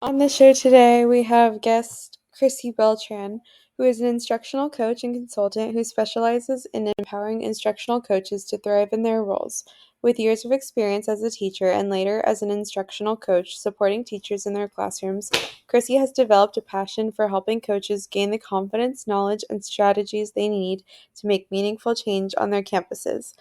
On the show today, we have guest Chrissy Beltran, who is an instructional coach and consultant who specializes in empowering instructional coaches to thrive in their roles. With years of experience as a teacher and later as an instructional coach supporting teachers in their classrooms, Chrissy has developed a passion for helping coaches gain the confidence, knowledge, and strategies they need to make meaningful change on their campuses.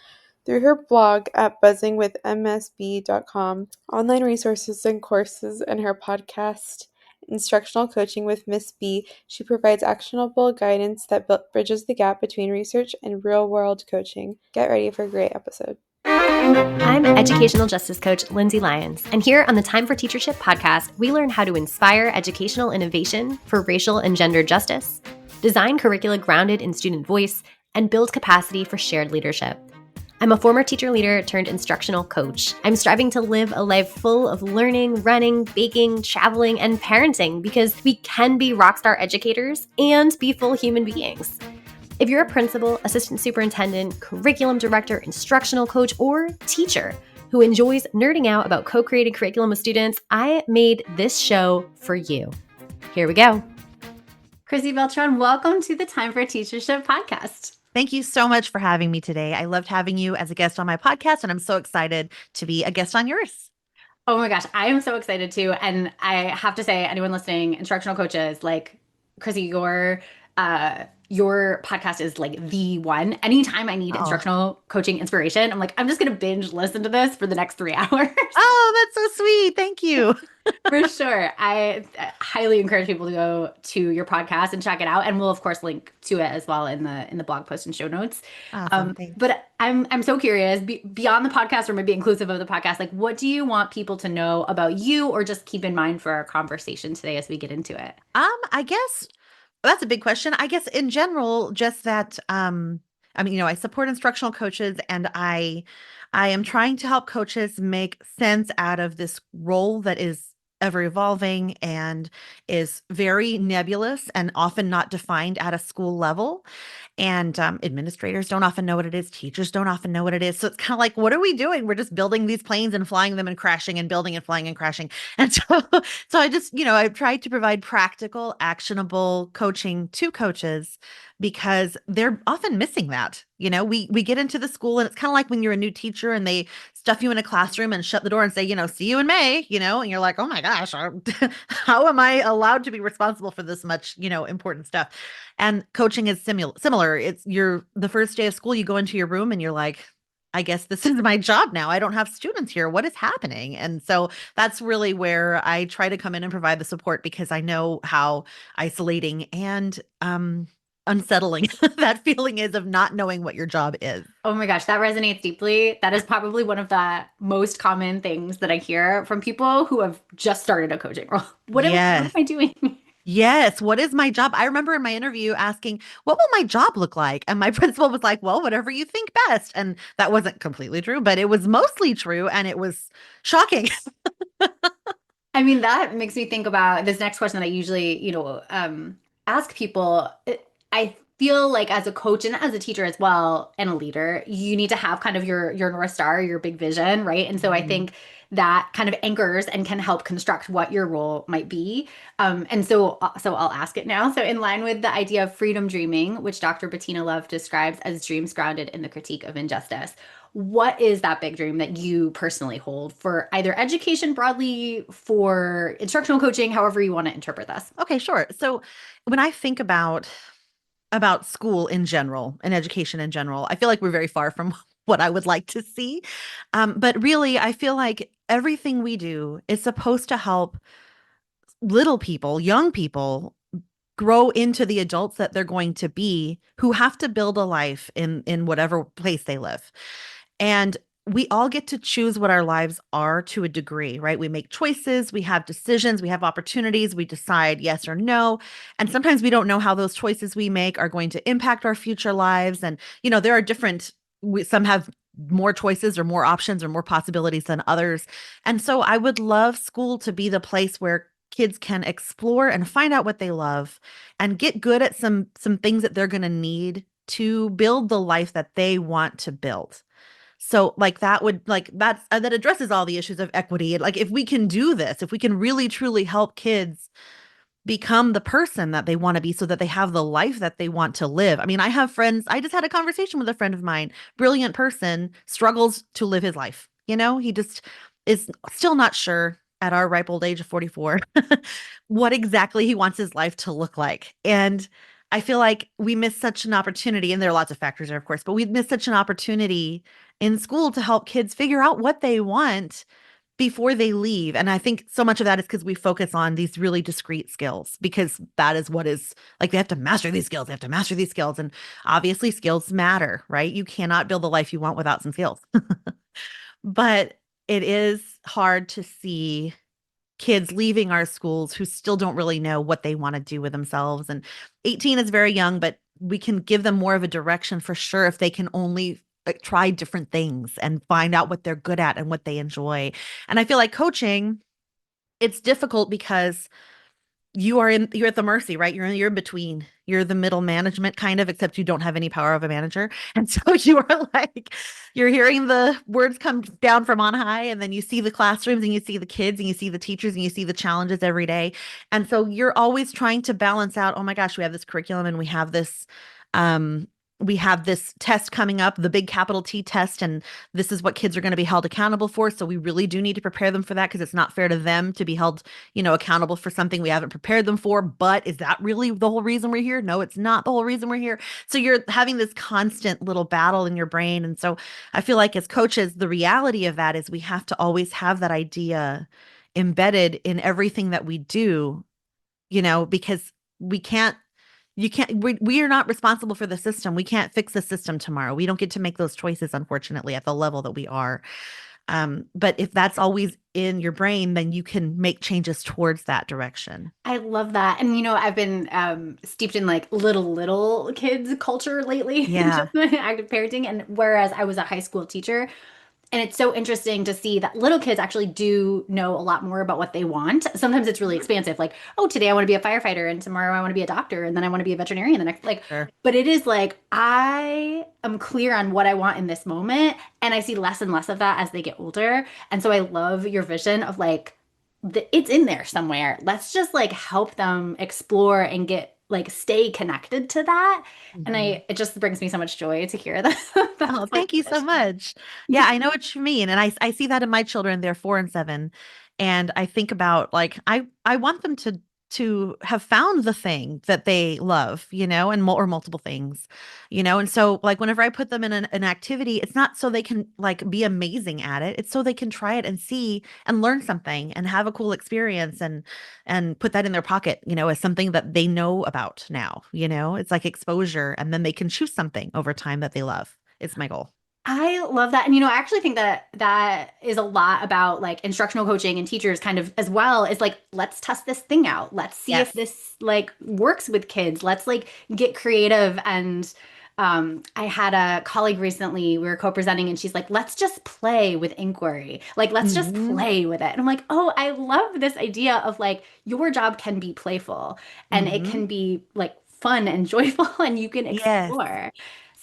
Through her blog at buzzingwithmsb.com, online resources and courses, and her podcast, Instructional Coaching with Miss B, she provides actionable guidance that bridges the gap between research and real-world coaching. Get ready for a great episode. I'm educational justice coach Lindsay Lyons, and here on the Time For Teachership podcast, we learn how to inspire educational innovation for racial and gender justice, design curricula grounded in student voice, and build capacity for shared leadership. I'm a former teacher leader turned instructional coach. I'm striving to live a life full of learning, running, baking, traveling, and parenting because we can be rockstar educators and be full human beings. If you're a principal, assistant superintendent, curriculum director, instructional coach, or teacher who enjoys nerding out about co-created curriculum with students, I made this show for you. Here we go. Chrissy Beltran, welcome to the Time For Teachership podcast. Thank you so much for having me today. I loved having you as a guest on my podcast, and I'm so excited to be a guest on yours. Oh my gosh, I am so excited too. And I have to say, anyone listening, instructional coaches, like Chrissy, your podcast is like the one. Anytime I need instructional coaching inspiration, I'm like, I'm just going to binge listen to this for the next 3 hours. Oh, that's so sweet. Thank you. For sure. I highly encourage people to go to your podcast and check it out. And we'll of course link to it as well in the blog post and show notes. Awesome, but I'm so curious, beyond the podcast or maybe inclusive of the podcast, like what do you want people to know about you or just keep in mind for our conversation today as we get into it? I guess that's a big question. I guess in general, just that, I support instructional coaches, and I am trying to help coaches make sense out of this role that is ever evolving and is very nebulous and often not defined at a school level. And administrators don't often know what it is. Teachers don't often know what it is. So it's kind of like, what are we doing? We're just building these planes and flying them and crashing and building and flying and crashing. And so I just, I've tried to provide practical, actionable coaching to coaches because they're often missing that. We get into the school and it's kind of like when you're a new teacher and they stuff you in a classroom and shut the door and say, see you in May, and you're like, oh my gosh, how am I allowed to be responsible for this much, important stuff? And coaching is similar. You're the first day of school, you go into your room and you're like, I guess this is my job now. I don't have students here. What is happening? And so that's really where I try to come in and provide the support because I know how isolating and unsettling that feeling is of not knowing what your job is. Oh my gosh, that resonates deeply. That is probably one of the most common things that I hear from people who have just started a coaching role. What am I doing? Yes. What is my job? I remember in my interview asking, what will my job look like? And my principal was like, well, whatever you think best. And that wasn't completely true, but it was mostly true. And it was shocking. I mean, that makes me think about this next question that I usually, ask people. I feel like as a coach and as a teacher as well, and a leader, you need to have kind of your North Star, your big vision, right? And so I think that kind of anchors and can help construct what your role might be. And so I'll ask it now. So in line with the idea of freedom dreaming, which Dr. Bettina Love describes as dreams grounded in the critique of injustice, what is that big dream that you personally hold for either education broadly, for instructional coaching, however you want to interpret this? Okay, sure. So when I think about school in general and education in general, I feel like we're very far from what I would like to see. But really, I feel like everything we do is supposed to help little people, young people, grow into the adults that they're going to be, who have to build a life in whatever place they live. And we all get to choose what our lives are to a degree, right? We make choices, we have decisions, we have opportunities, we decide yes or no. And sometimes we don't know how those choices we make are going to impact our future lives. And, there are some have more choices or more options or more possibilities than others. And so I would love school to be the place where kids can explore and find out what they love and get good at some things that they're going to need to build the life that they want to build. So like that would like that addresses all the issues of equity. Like if we can do this, if we can really truly help kids become the person that they want to be so that they have the life that they want to live. I mean, I have friends, I just had a conversation with a friend of mine, brilliant person, struggles to live his life. He just is still not sure at our ripe old age of 44 what exactly he wants his life to look like. And I feel like we miss such an opportunity, and there are lots of factors there, of course, but we miss such an opportunity in school to help kids figure out what they want before they leave. And I think so much of that is because we focus on these really discrete skills, because that is what is like, they have to master these skills. They have to master these skills. And obviously skills matter, right? You cannot build the life you want without some skills. But it is hard to see kids leaving our schools who still don't really know what they want to do with themselves. And 18 is very young, but we can give them more of a direction for sure if they can only try different things and find out what they're good at and what they enjoy. And I feel like coaching, it's difficult because you're at the mercy, right? You're in between. You're the middle management kind of, except you don't have any power of a manager. And so you are like, you're hearing the words come down from on high, and then you see the classrooms and you see the kids and you see the teachers and you see the challenges every day. And so you're always trying to balance out, oh my gosh, we have this curriculum and um we have this test coming up, the big capital T test, and this is what kids are going to be held accountable for. So we really do need to prepare them for that, because it's not fair to them to be held accountable for something we haven't prepared them for. But is that really the whole reason we're here? No, it's not the whole reason we're here. So you're having this constant little battle in your brain. And so I feel like as coaches, the reality of that is we have to always have that idea embedded in everything that we do, because we can't, we are not responsible for the system. We can't fix the system tomorrow. We don't get to make those choices, unfortunately, at the level that we are. But if that's always in your brain, then you can make changes towards that direction. I love that. And I've been steeped in like little kids culture lately, Yeah. just active parenting. And whereas I was a high school teacher, and it's so interesting to see that little kids actually do know a lot more about what they want. Sometimes it's really expansive, like, oh, today I want to be a firefighter, and tomorrow I want to be a doctor, and then I want to be a veterinarian the next, like, Sure. but it is like I am clear on what I want in this moment, and I see less and less of that as they get older. And so I love your vision of like it's in there somewhere. Let's just like help them explore and get like stay connected to that. And Mhm. it just brings me so much joy to hear that. Oh, That's like thank you so much. Yeah, I know what you mean. And I see that in my children. They're 4 and 7. And I think about like I want them to have found the thing that they love, and or multiple things, And so like whenever I put them in an activity, it's not so they can like be amazing at it. It's so they can try it and see and learn something and have a cool experience and put that in their pocket, as something that they know about now, It's like exposure, and then they can choose something over time that they love. It's my goal. I love that. And I actually think that that is a lot about like instructional coaching and teachers kind of as well. Is like, let's test this thing out. Let's see if Yes. this like works with kids. Let's like get creative. And I had a colleague recently, we were co-presenting, and she's like, let's just play with inquiry. Like, let's just Hmm. play with it. And I'm like, oh, I love this idea of like your job can be playful and it Hmm. can be like fun and joyful and you can Yes. explore.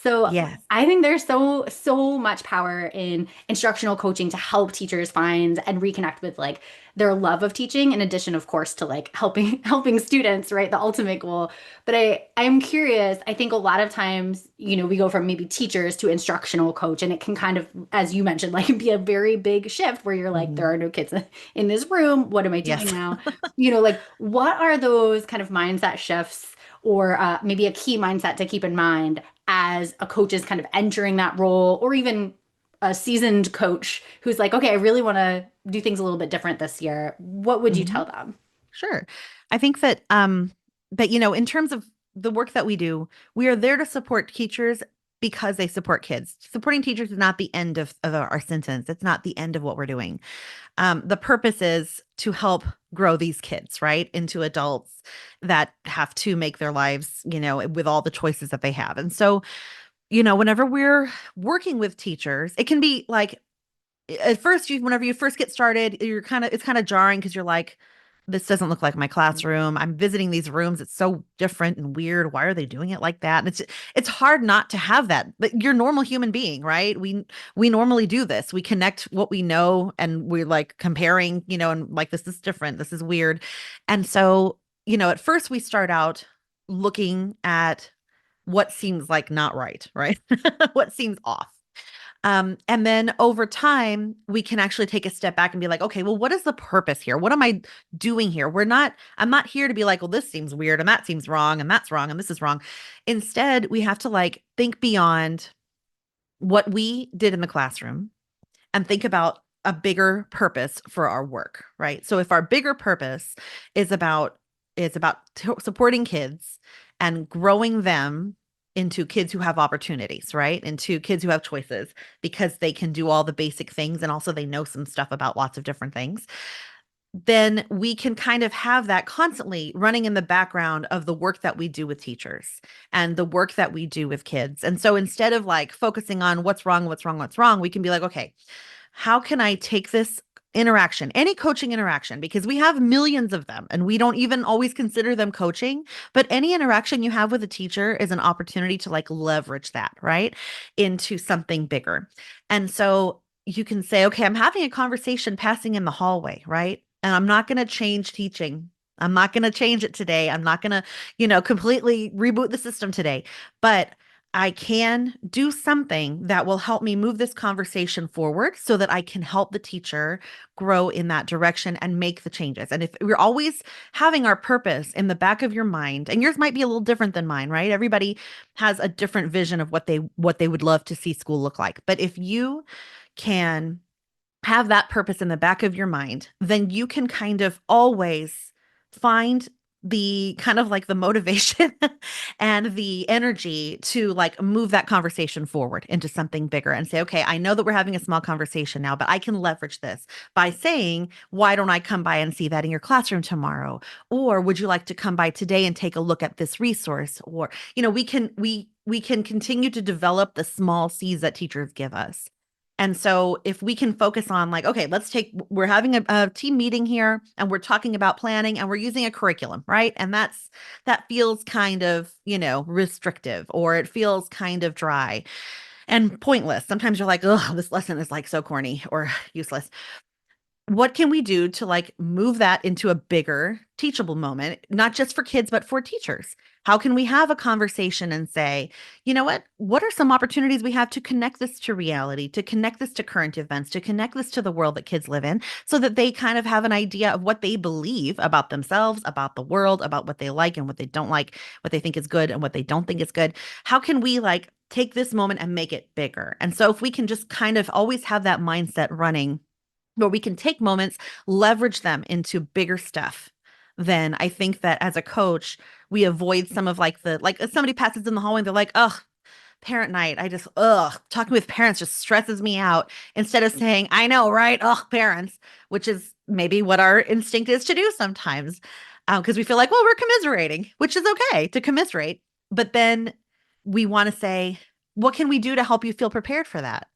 So Yes. I think there's so much power in instructional coaching to help teachers find and reconnect with like their love of teaching, in addition, of course, to like helping students, right? The ultimate goal. But I'm curious. I think a lot of times, we go from maybe teachers to instructional coach, and it can kind of, as you mentioned, like be a very big shift where you're like, Hmm. there are no kids in this room. What am I doing Yes. now? Like what are those kind of mindset shifts? Or maybe a key mindset to keep in mind as a coach is kind of entering that role, or even a seasoned coach who's like, okay, I really want to do things a little bit different this year. What would you Hmm. tell them? Sure. I think that in terms of the work that we do, we are there to support teachers because they support kids. Supporting teachers is not the end of our sentence. It's not the end of what we're doing. The purpose is to help grow these kids, right, into adults that have to make their lives, with all the choices that they have. And so, whenever we're working with teachers, it can be like at first, whenever you first get started, it's kind of jarring because you're like, this doesn't look like my classroom. I'm visiting these rooms. It's so different and weird. Why are they doing it like that? And it's hard not to have that. But you're a normal human being, right? We normally do this. We connect what we know and we're like comparing, and like this is different. This is weird. And so, at first we start out looking at what seems like not right, right? What seems off. And then over time, we can actually take a step back and be like, okay, well, what is the purpose here? What am I doing here? I'm not here to be like, well, this seems weird and that seems wrong and that's wrong and this is wrong. Instead, we have to like think beyond what we did in the classroom and think about a bigger purpose for our work, right? So if our bigger purpose is about supporting kids and growing them into kids who have opportunities, right? Into kids who have choices because they can do all the basic things and also they know some stuff about lots of different things, then we can kind of have that constantly running in the background of the work that we do with teachers and the work that we do with kids. And so instead of like focusing on what's wrong, we can be like, okay, how can I take this interaction, any coaching interaction, because we have millions of them and we don't even always consider them coaching, but any interaction you have with a teacher is an opportunity to like leverage that, right, into something bigger. And so you can say, okay, I'm having a conversation passing in the hallway, right? And I'm not going to change teaching. I'm not going to change it today. I'm not going to, completely reboot the system today, but I can do something that will help me move this conversation forward so that I can help the teacher grow in that direction and make the changes. And if we're always having our purpose in the back of your mind, and yours might be a little different than mine, right? Everybody has a different vision of what they would love to see school look like. But if you can have that purpose in the back of your mind, then you can kind of always find the kind of like the motivation and the energy to like move that conversation forward into something bigger and say, okay, I know that we're having a small conversation now, but I can leverage this by saying, why don't I come by and see that in your classroom tomorrow? Or would you like to come by today and take a look at this resource? Or, we can continue to develop the small seeds that teachers give us. And so if we can focus on like, okay, we're having a team meeting here and we're talking about planning and we're using a curriculum, right? And that feels kind of, restrictive, or it feels kind of dry and pointless. Sometimes you're like, oh, this lesson is like so corny or useless. What can we do to like move that into a bigger teachable moment, not just for kids, but for teachers? How can we have a conversation and say, you know what are some opportunities we have to connect this to reality, to connect this to current events, to connect this to the world that kids live in so that they kind of have an idea of what they believe about themselves, about the world, about what they like and what they don't like, what they think is good and what they don't think is good. How can we like take this moment and make it bigger? And so if we can just kind of always have that mindset running where we can take moments, leverage them into bigger stuff, then I think that as a coach, we avoid some of like if somebody passes in the hallway and they're like, oh, parent night, talking with parents just stresses me out. Instead of saying, I know, right? Oh, parents, which is maybe what our instinct is to do sometimes. Because we feel like, well, we're commiserating, which is okay to commiserate. But then we want to say, what can we do to help you feel prepared for that?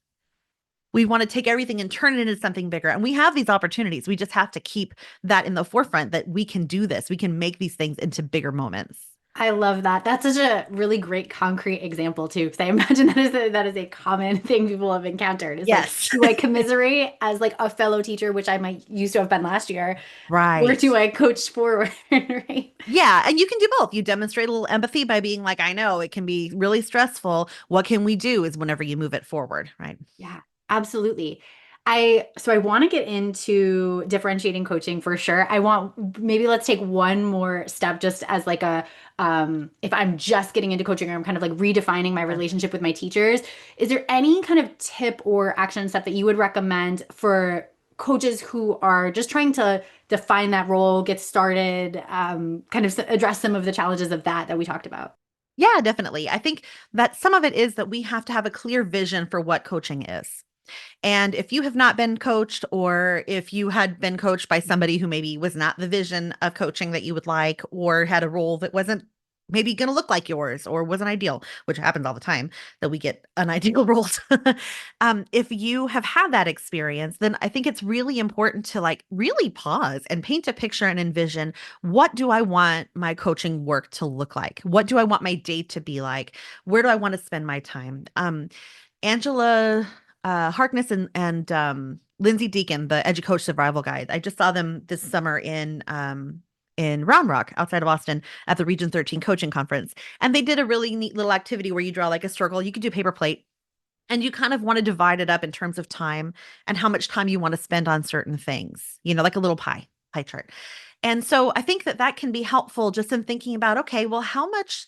We want to take everything and turn it into something bigger. And we have these opportunities. We just have to keep that in the forefront that we can do this. We can make these things into bigger moments. I love that. That's such a really great concrete example too, because I imagine that is a common thing people have encountered. Is Yes. like, do I commiserate as like a fellow teacher, which I might used to have been last year, Right. or do I coach forward? Right. Yeah. And you can do both. You demonstrate a little empathy by being like, I know it can be really stressful. What can we do is whenever you move it forward. Right. Yeah, absolutely. So I want to get into differentiating coaching for sure. Maybe let's take one more step just as like if I'm just getting into coaching or I'm kind of like redefining my relationship with my teachers, is there any kind of tip or action step that you would recommend for coaches who are just trying to define that role, get started, kind of address some of the challenges of that we talked about? Yeah, definitely. I think that some of it is that we have to have a clear vision for what coaching is. And if you have not been coached, or if you had been coached by somebody who maybe was not the vision of coaching that you would like, or had a role that wasn't maybe going to look like yours or wasn't ideal, which happens all the time that we get unideal roles. If you have had that experience, then I think it's really important to like really pause and paint a picture and envision, what do I want my coaching work to look like? What do I want my day to be like? Where do I want to spend my time? Angela Harkness and Lindsay Deacon, the EduCoach Survival Guide. I just saw them this summer in Round Rock outside of Austin at the Region 13 coaching conference. And they did a really neat little activity where you draw like a circle. You could do paper plate. And you kind of want to divide it up in terms of time and how much time you want to spend on certain things, like a little pie chart. And so I think that that can be helpful just in thinking about, okay, well, how much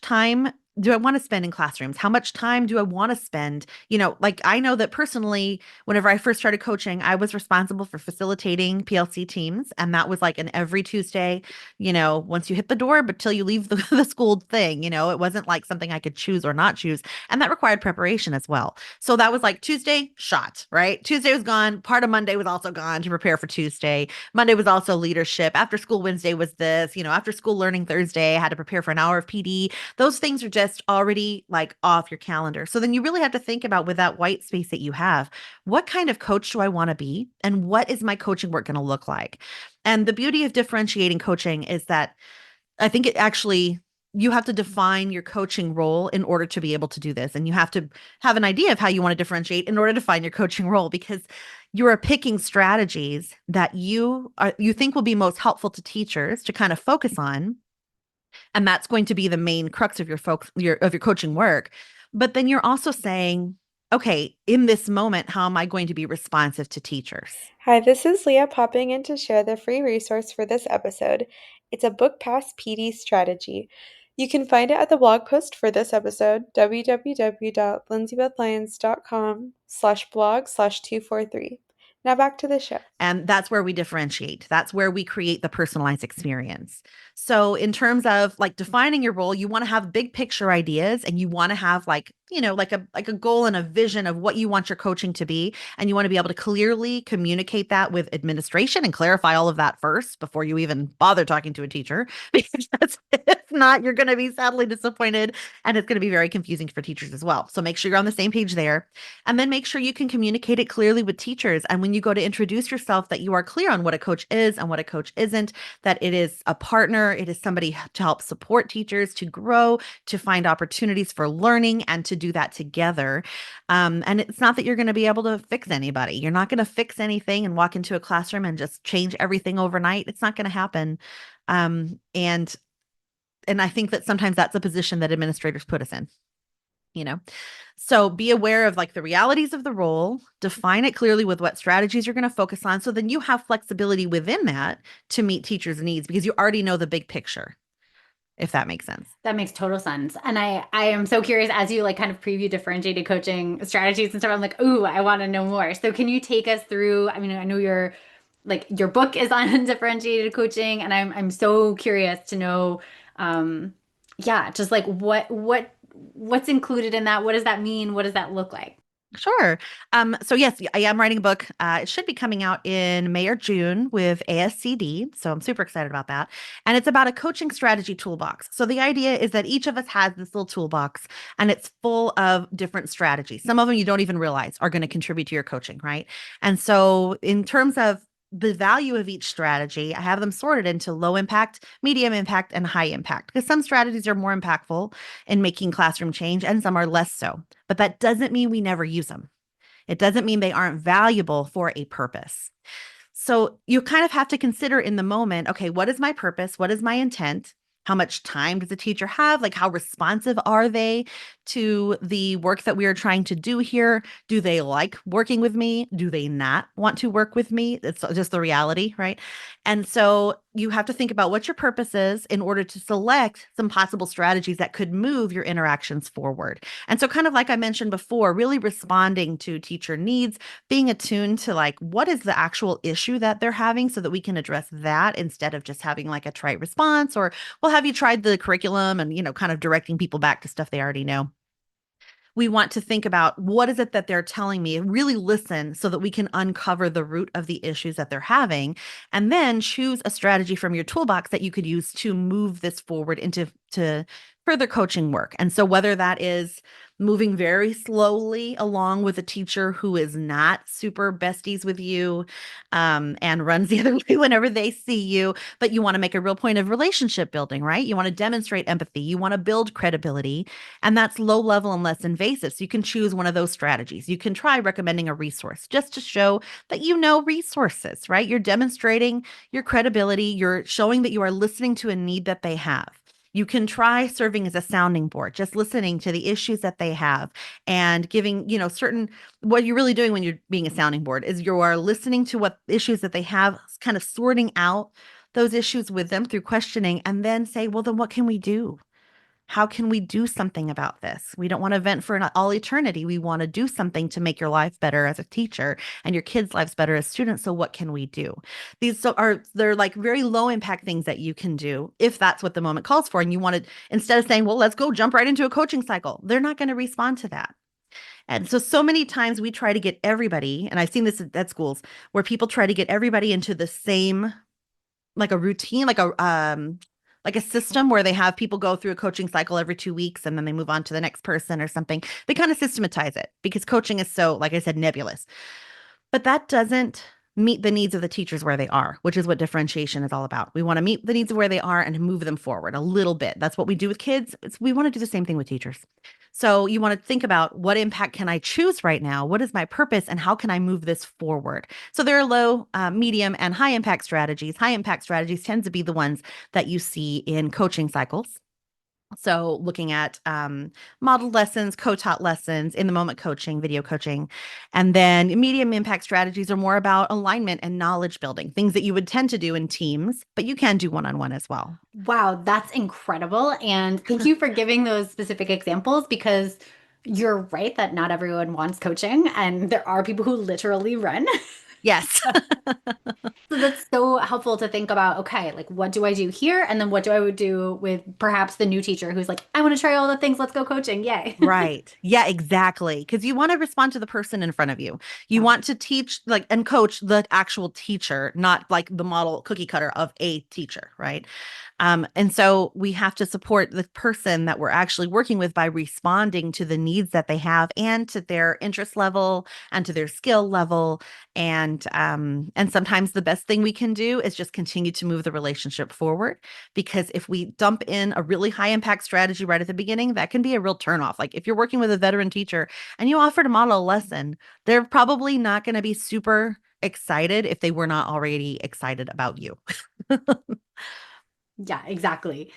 time do I want to spend in classrooms? How much time do I want to spend? Like I know that personally, whenever I first started coaching, I was responsible for facilitating PLC teams. And that was like an every Tuesday, once you hit the door, but till you leave the school thing, it wasn't like something I could choose or not choose. And that required preparation as well. So that was like Tuesday shot, right? Tuesday was gone. Part of Monday was also gone to prepare for Tuesday. Monday was also leadership. After school Wednesday was this, after school learning Thursday, I had to prepare for an hour of PD. Those things are just already like off your calendar. So then you really have to think about, with that white space that you have, what kind of coach do I want to be? And what is my coaching work going to look like? And the beauty of differentiating coaching is that I think you have to define your coaching role in order to be able to do this. And you have to have an idea of how you want to differentiate in order to find your coaching role, because you are picking strategies that you think will be most helpful to teachers to kind of focus on. And that's going to be the main crux of your coaching work. But then you're also saying, okay, in this moment, how am I going to be responsive to teachers? Hi, this is Leah popping in to share the free resource for this episode. It's a book pass PD strategy. You can find it at the blog post for this episode, www.lindsaybethlyons.com/blog/243. Now back to the show. And that's where we differentiate. That's where we create the personalized experience. So in terms of like defining your role, you want to have big picture ideas, and you want to have like a goal and a vision of what you want your coaching to be. And you want to be able to clearly communicate that with administration and clarify all of that first before you even bother talking to a teacher, because if not, you're going to be sadly disappointed, and it's going to be very confusing for teachers as well. So make sure you're on the same page there, and then make sure you can communicate it clearly with teachers. And when you go to introduce yourself, that you are clear on what a coach is and what a coach isn't, that it is a partner, it is somebody to help support teachers to grow, to find opportunities for learning, and to do that together. And it's not that you're going to be able to fix anybody. You're not going to fix anything and walk into a classroom and just change everything overnight. It's not going to happen. And I think that sometimes that's a position that administrators put us in. So be aware of like the realities of the role, define it clearly with what strategies you're going to focus on. So then you have flexibility within that to meet teachers' needs, because you already know the big picture, if that makes sense. That makes total sense. And I am so curious, as you like kind of preview differentiated coaching strategies and stuff, I'm like, ooh, I want to know more. So can you take us through, I mean, I know your book is on differentiated coaching, and I'm so curious to know, just like what's included in that? What does that mean? What does that look like? Sure. So yes, I am writing a book. It should be coming out in May or June with ASCD. So I'm super excited about that. And it's about a coaching strategy toolbox. So the idea is that each of us has this little toolbox, and it's full of different strategies. Some of them you don't even realize are going to contribute to your coaching, right? And so in terms of the value of each strategy, I have them sorted into low impact, medium impact, and high impact, because some strategies are more impactful in making classroom change and some are less so. But that doesn't mean we never use them. It doesn't mean they aren't valuable for a purpose. So you kind of have to consider in the moment, okay, what is my purpose? What is my intent? How much time does the teacher have? Like, how responsive are they to the work that we are trying to do here? Do they like working with me? Do they not want to work with me? It's just the reality, right? And so you have to think about what your purpose is in order to select some possible strategies that could move your interactions forward. And so kind of like I mentioned before, really responding to teacher needs, being attuned to like, what is the actual issue that they're having so that we can address that instead of just having like a trite response or, well, have you tried the curriculum, and, kind of directing people back to stuff they already know. we want to think about what is it that they're telling me, really listen so that we can uncover the root of the issues that they're having, and then choose a strategy from your toolbox that you could use to move this forward into further coaching work. And so whether that is moving very slowly along with a teacher who is not super besties with you, and runs the other way whenever they see you, but you want to make a real point of relationship building, right? You want to demonstrate empathy. You want to build credibility, and that's low level and less invasive. So you can choose one of those strategies. You can try recommending a resource just to show that you know resources, right? You're demonstrating your credibility. You're showing that you are listening to a need that they have. You can try serving as a sounding board, just listening to the issues that they have and giving, certain, what you're really doing when you're being a sounding board is you are listening to what issues that they have, kind of sorting out those issues with them through questioning, and then say, well, then what can we do? How can we do something about this? We don't want to vent for all eternity. We want to do something to make your life better as a teacher and your kids' lives better as students. So what can we do? They're like very low impact things that you can do if that's what the moment calls for. And you want to, instead of saying, well, let's go jump right into a coaching cycle, they're not going to respond to that. And so many times we try to get everybody, and I've seen this at schools where people try to get everybody into the same, like a routine, like a system where they have people go through a coaching cycle every 2 weeks and then they move on to the next person or something. They kind of systematize it because coaching is so, like I said, nebulous. But that doesn't meet the needs of the teachers where they are, which is what differentiation is all about. We want to meet the needs of where they are and move them forward a little bit. That's what we do with kids. We want to do the same thing with teachers. So you want to think about, what impact can I choose right now? What is my purpose and how can I move this forward? So there are low, medium, and high impact strategies. High impact strategies tend to be the ones that you see in coaching cycles. So looking at modeled lessons, co-taught lessons, in-the-moment coaching, video coaching. And then medium impact strategies are more about alignment and knowledge building, things that you would tend to do in teams, but you can do one-on-one as well. Wow, that's incredible. And thank you for giving those specific examples, because you're right that not everyone wants coaching and there are people who literally run. Yes. So that's so helpful to think about, okay, like what do I do here? And then what do I do with perhaps the new teacher who's like, I want to try all the things, let's go coaching. Yay. Right. Yeah, exactly. Because you want to respond to the person in front of you. You want to teach and coach the actual teacher, not like the model cookie cutter of a teacher, right? And so we have to support the person that we're actually working with by responding to the needs that they have and to their interest level and to their skill level. And sometimes the best thing we can do is just continue to move the relationship forward, because if we dump in a really high impact strategy right at the beginning, that can be a real turnoff. Like if you're working with a veteran teacher and you offer to model a lesson, they're probably not going to be super excited if they were not already excited about you. Yeah, exactly.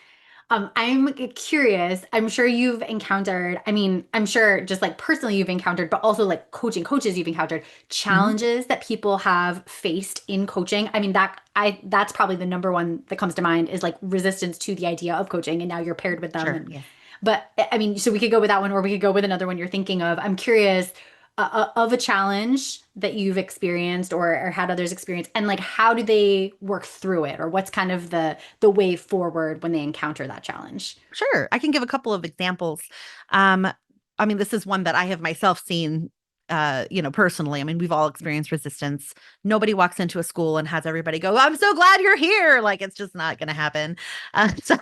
I'm curious. I'm sure you've encountered, I mean, I'm sure just like personally you've encountered, but also like coaching coaches you've encountered Mhm. challenges that people have faced in coaching. I mean, that's probably the number one that comes to mind, is like resistance to the idea of coaching, and now you're paired with them. Sure. And Yes. but I mean, so we could go with that one, or we could go with another one you're thinking of. I'm curious of a challenge that you've experienced, or had others experience, and like how do they work through it, or what's kind of the way forward when they encounter that challenge? Sure. I can give a couple of examples. Um, I mean, this is one that I have myself seen, personally. I mean, we've all experienced resistance. Nobody walks into a school and has everybody go, "I'm so glad you're here." Like, it's just not going to happen. So,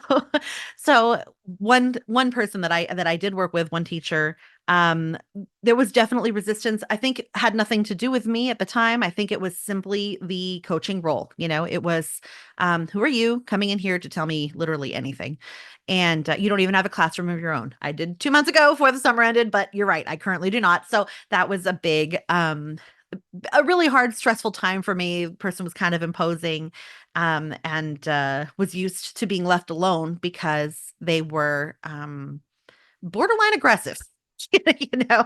so one person that I did work with, one teacher, um, there was definitely resistance. I think it had nothing to do with me at the time. I think it was simply the coaching role. It was, who are you coming in here to tell me literally anything? And you don't even have a classroom of your own. I did 2 months ago before the summer ended, but you're right. I currently do not. So that was a really hard, stressful time for me. The person was kind of imposing, and was used to being left alone because they were borderline aggressive. you know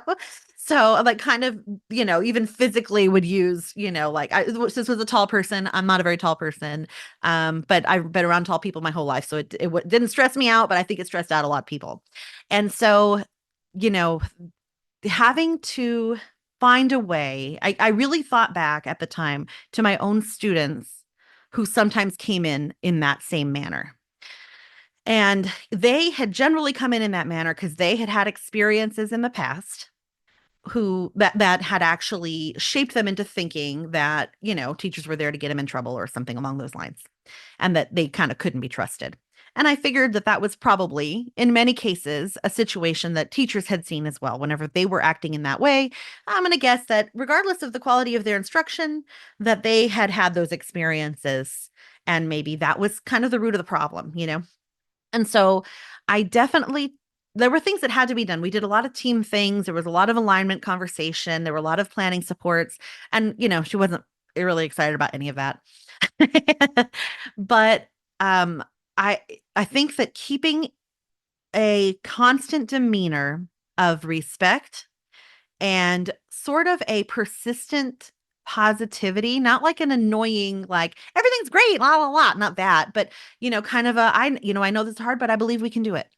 so like kind of even physically would use like this was a tall person. I'm not a very tall person, but I've been around tall people my whole life, so it didn't stress me out, but I think it stressed out a lot of people. And so you know having to find a way, I really thought back at the time to my own students who sometimes came in that same manner. And they had generally come in that manner because they had had experiences in the past that had actually shaped them into thinking that, teachers were there to get them in trouble or something along those lines, and that they kind of couldn't be trusted. And I figured that was probably, in many cases, a situation that teachers had seen as well. Whenever they were acting in that way, I'm going to guess that regardless of the quality of their instruction, that they had had those experiences. And maybe that was kind of the root of the problem, And so there were things that had to be done. We did a lot of team things. There was a lot of alignment conversation. There were a lot of planning supports. And, she wasn't really excited about any of that. But I think that keeping a constant demeanor of respect and sort of a persistent positivity, not like an annoying, like everything's great, la la la, not that, but kind of I know this is hard, but I believe we can do it.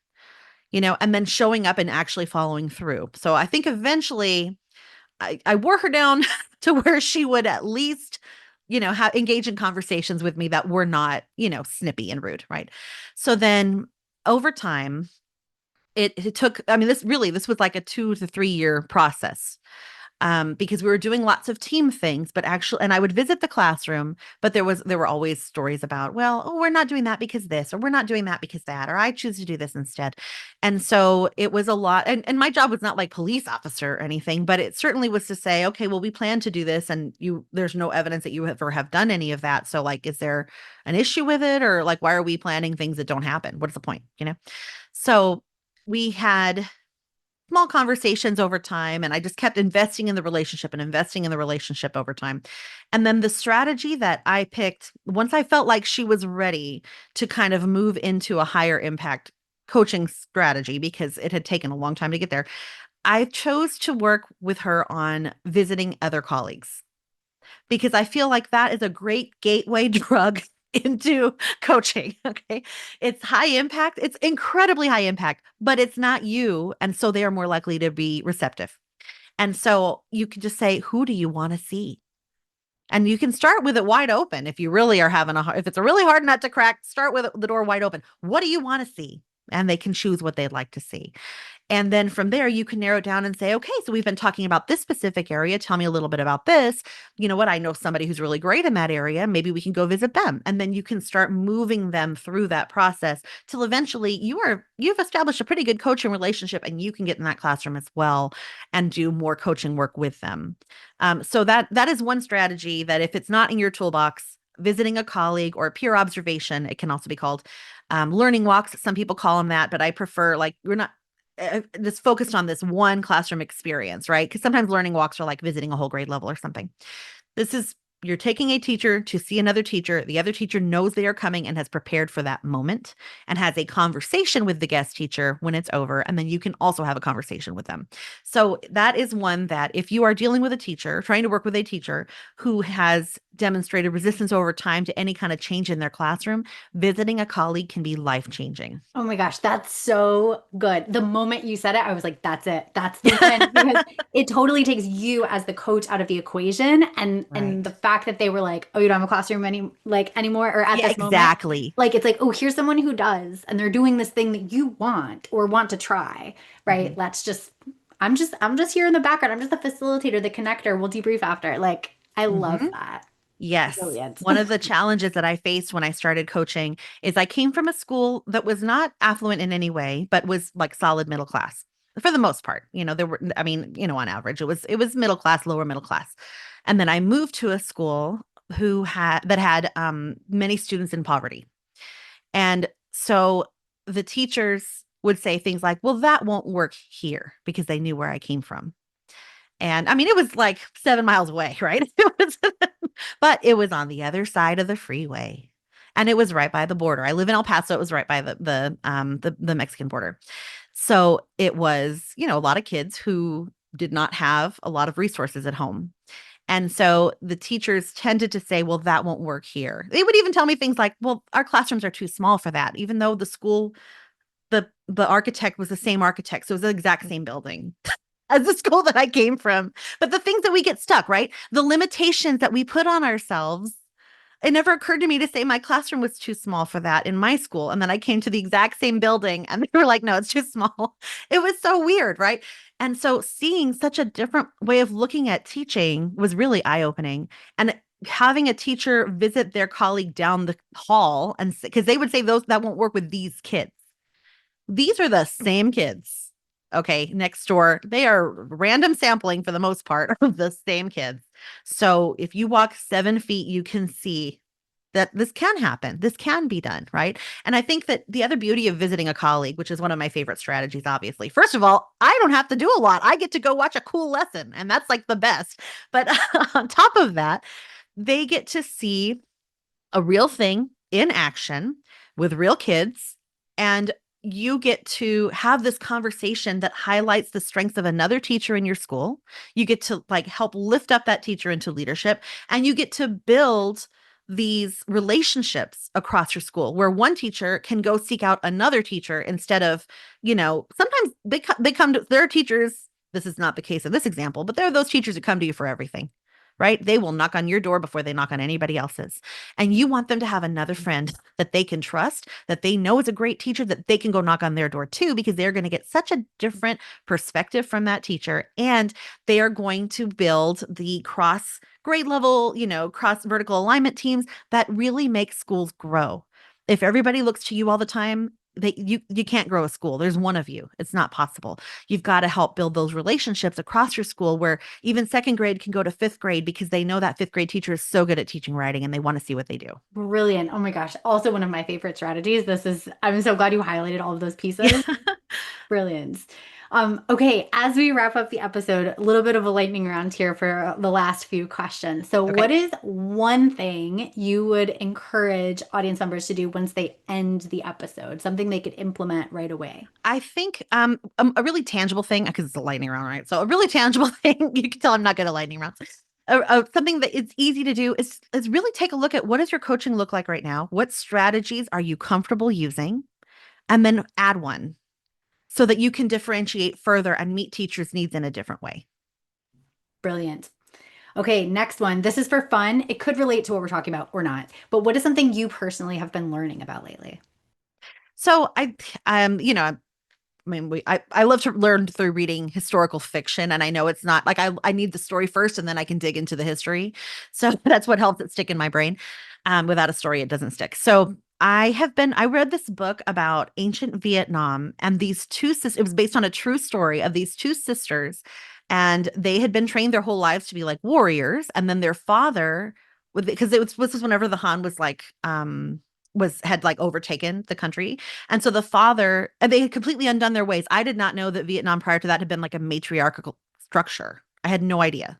And then showing up and actually following through. So I think eventually I wore her down to where she would at least, engage in conversations with me that were not, snippy and rude. Right. So then over time, it took, this was like a 2 to 3 year process. Because we were doing lots of team things, but actually, and I would visit the classroom, but there were always stories about, well, oh, we're not doing that because this, or we're not doing that because that, or I choose to do this instead. And so it was a lot. And my job was not like police officer or anything, but it certainly was to say, okay, well, we plan to do this, and there's no evidence that you ever have done any of that. So like, is there an issue with it? Or like, why are we planning things that don't happen? What's the point? So we had small conversations over time, and I just kept investing in the relationship over time. And then the strategy that I picked, once I felt like she was ready to kind of move into a higher impact coaching strategy, because it had taken a long time to get there, I chose to work with her on visiting other colleagues, because I feel like that is a great gateway drug into coaching. Okay. It's high impact. It's incredibly high impact, but it's not you. And so they are more likely to be receptive. And so you can just say, who do you want to see? And you can start with it wide open. If you really are if it's a really hard nut to crack, start with the door wide open. What do you want to see? And they can choose what they'd like to see. And then from there, you can narrow it down and say, okay, so we've been talking about this specific area. Tell me a little bit about this. You know what? I know somebody who's really great in that area. Maybe we can go visit them. And then you can start moving them through that process till eventually you've established a pretty good coaching relationship, and you can get in that classroom as well and do more coaching work with them. So that is one strategy that, if it's not in your toolbox, visiting a colleague or peer observation, it can also be called learning walks. Some people call them that, but I prefer, like, we're not just focused on this one classroom experience, right? Because sometimes learning walks are like visiting a whole grade level or something. You're taking a teacher to see another teacher. The other teacher knows they are coming and has prepared for that moment and has a conversation with the guest teacher when it's over. And then you can also have a conversation with them. So that is one that, if you are dealing with a teacher, trying to work with a teacher who has demonstrated resistance over time to any kind of change in their classroom, visiting a colleague can be life-changing. Oh my gosh, that's so good. The moment you said it, I was like, that's it. That's the one. Because it totally takes you as the coach out of the equation. And the fact that they were like, oh, you don't have a classroom anymore, or at this moment. Exactly. Like, it's like, oh, here's someone who does, and they're doing this thing that you want or want to try, right? Mm-hmm. I'm just here in the background. I'm just the facilitator, the connector. We'll debrief after. Like, I love that. Yes. Brilliant. One of the challenges that I faced when I started coaching is I came from a school that was not affluent in any way, but was like solid middle class for the most part. On average, it was middle class, lower middle class. And then I moved to a school that had many students in poverty. And so the teachers would say things like, well, that won't work here, because they knew where I came from. And it was like 7 miles away, right? But it was on the other side of the freeway, and it was right by the border. I live in El Paso. It was right by the Mexican border. So it was, a lot of kids who did not have a lot of resources at home. And so the teachers tended to say, well, that won't work here. They would even tell me things like, well, our classrooms are too small for that, even though the school, the architect was the same architect. So it was the exact same building as the school that I came from. But the things that we get stuck, right? The limitations that we put on ourselves it never occurred to me to say my classroom was too small for that in my school. And then I came to the exact same building and they were like, no, it's too small. It was so weird, right? And so seeing such a different way of looking at teaching was really eye-opening. And having a teacher visit their colleague down the hall, and because they would say those that won't work with these kids. These are the same kids. Okay, next door. They are random sampling for the most part of the same kids. So if you walk 7 feet, you can see that this can happen. This can be done, right? And I think that the other beauty of visiting a colleague, which is one of my favorite strategies, obviously, first of all, I don't have to do a lot. I get to go watch a cool lesson, and that's like the best. But on top of that, they get to see a real thing in action with real kids, and you get to have this conversation that highlights the strengths of another teacher in your school. You get to like help lift up that teacher into leadership, and you get to build these relationships across your school where one teacher can go seek out another teacher instead of, sometimes they come to their teachers. This is not the case in this example, but there are those teachers who come to you for everything. Right? They will knock on your door before they knock on anybody else's. And you want them to have another friend that they can trust, that they know is a great teacher, that they can go knock on their door too, because they're going to get such a different perspective from that teacher. And they are going to build the cross grade level, cross vertical alignment teams that really make schools grow. If everybody looks to you all the time, you can't grow a school. There's one of you. It's not possible. You've got to help build those relationships across your school where even second grade can go to fifth grade because they know that fifth grade teacher is so good at teaching writing and they want to see what they do. Brilliant. Oh my gosh. Also one of my favorite strategies. I'm so glad you highlighted all of those pieces. Brilliant. Okay, as we wrap up the episode, a little bit of a lightning round here for the last few questions. So Okay. what is one thing you would encourage audience members to do once they end the episode? Something they could implement right away? I think a really tangible thing, because it's a lightning round, right? So a really tangible thing, you can tell I'm not good at lightning rounds. Something that it's easy to do is really take a look at what does your coaching look like right now? What strategies are you comfortable using? And then add one, so that you can differentiate further and meet teachers' needs in a different way. Brilliant. Okay, next one. This is for fun. It could relate to what we're talking about or not, but what is something you personally have been learning about lately? So I love to learn through reading historical fiction, and I know it's not like I need the story first and then I can dig into the history. So that's what helps it stick in my brain. Without a story, it doesn't stick. So I read this book about ancient Vietnam, and these two sisters, it was based on a true story of these two sisters, and they had been trained their whole lives to be like warriors. And then their father, because this was whenever the Han was like, had like overtaken the country. And so the father, and they had completely undone their ways. I did not know that Vietnam prior to that had been like a matriarchal structure. I had no idea.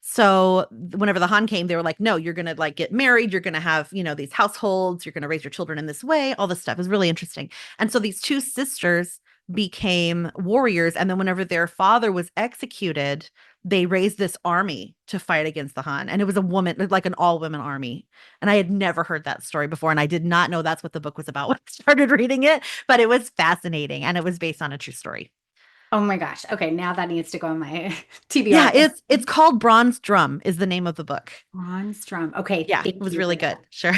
So whenever the Han came, they were like, no, you're going to like get married. You're going to have, these households. You're going to raise your children in this way. All this stuff is really interesting. And so these two sisters became warriors. And then whenever their father was executed, they raised this army to fight against the Han. And it was a woman, like an all women army. And I had never heard that story before. And I did not know that's what the book was about when I started reading it, but it was fascinating. And it was based on a true story. Oh my gosh. Okay, now that needs to go on my TBR. Yeah, it's called Bronze Drum is the name of the book. Bronze Drum. Okay. Yeah, it was really good. Sure.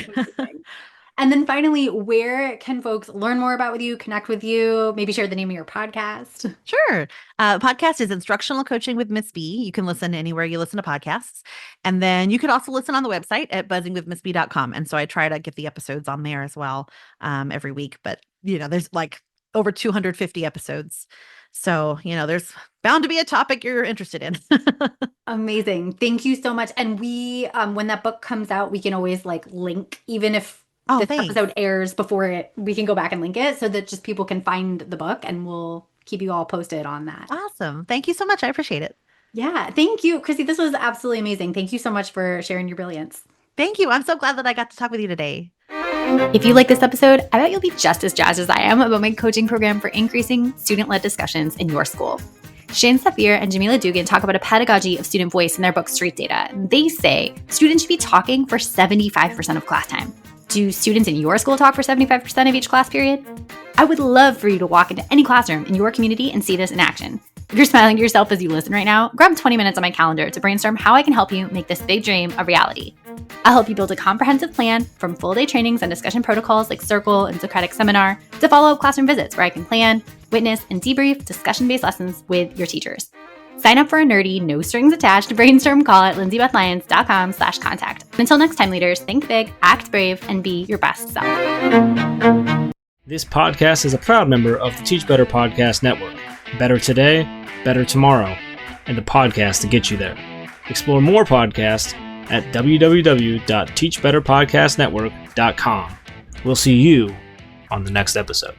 And then finally, where can folks learn more about you, connect with you, maybe share the name of your podcast? Sure. Podcast is Instructional Coaching with Miss B. You can listen anywhere you listen to podcasts. And then you could also listen on the website at buzzingwithmissb.com. And so I try to get the episodes on there as well every week. But, there's like over 250 episodes. So, there's bound to be a topic you're interested in. Amazing. Thank you so much. And we, when that book comes out, we can always like link, even if this episode airs before it, we can go back and link it so that just people can find the book, and we'll keep you all posted on that. Awesome. Thank you so much. I appreciate it. Yeah. Thank you, Chrissy. This was absolutely amazing. Thank you so much for sharing your brilliance. Thank you. I'm so glad that I got to talk with you today. If you like this episode, I bet you'll be just as jazzed as I am about my coaching program for increasing student-led discussions in your school. Shane Safir and Jamila Dugan talk about a pedagogy of student voice in their book, Street Data. They say students should be talking for 75% of class time. Do students in your school talk for 75% of each class period? I would love for you to walk into any classroom in your community and see this in action. If you're smiling to yourself as you listen right now, grab 20 minutes on my calendar to brainstorm how I can help you make this big dream a reality. I'll help you build a comprehensive plan from full-day trainings and discussion protocols like Circle and Socratic Seminar to follow-up classroom visits where I can plan, witness, and debrief discussion-based lessons with your teachers. Sign up for a nerdy, no-strings-attached brainstorm call at lindsaybethlyons.com/contact. Until next time, leaders, think big, act brave, and be your best self. This podcast is a proud member of the Teach Better Podcast Network. Better today, better tomorrow, and the podcast to get you there. Explore more podcasts at www.teachbetterpodcastnetwork.com. We'll see you on the next episode.